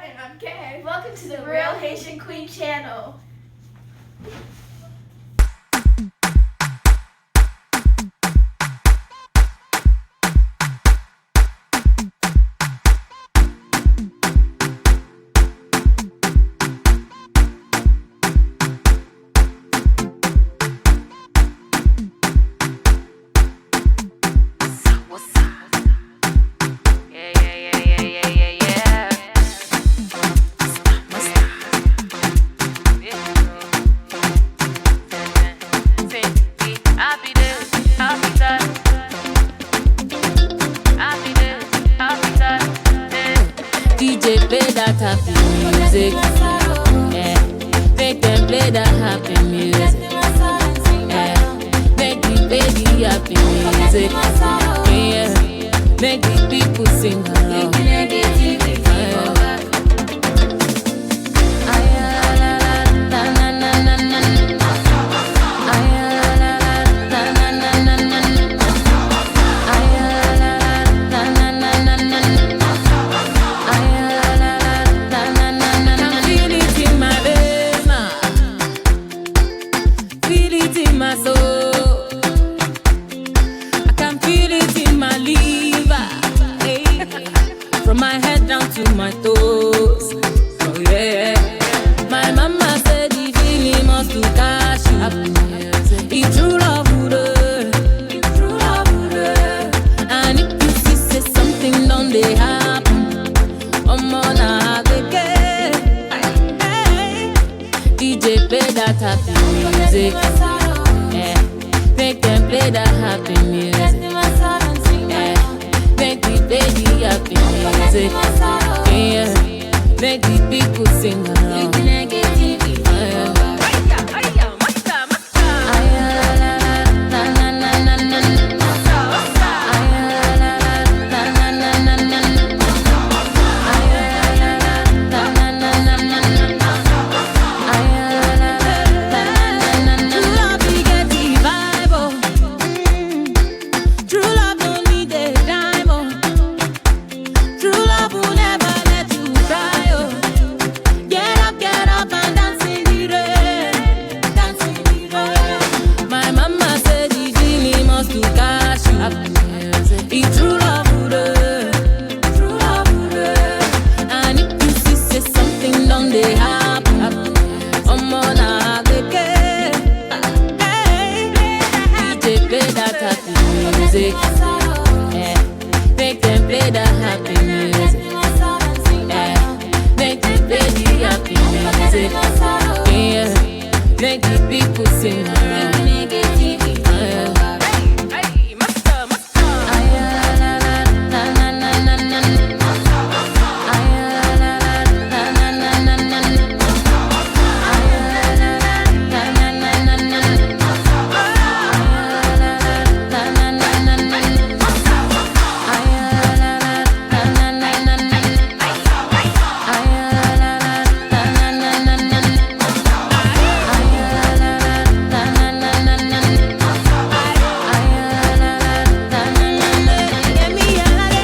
And I'm Kay. Welcome to the Real Haitian Queen channel. DJ play that happy music, yeah. Make them play that happy music, yeah. Make the baby happy music, yeah. Make the people sing along, my soul. I can feel it in my liver, hey. From my head down to my toes. Oh yeah. My mama said the feeling must to catch you. It's true love, it's true love. And if you see say something done they happen, I'm on a hey. DJ play that happy music. Make them play that happy music, yeah. Make the baby happy music, yeah. Make the people sing along.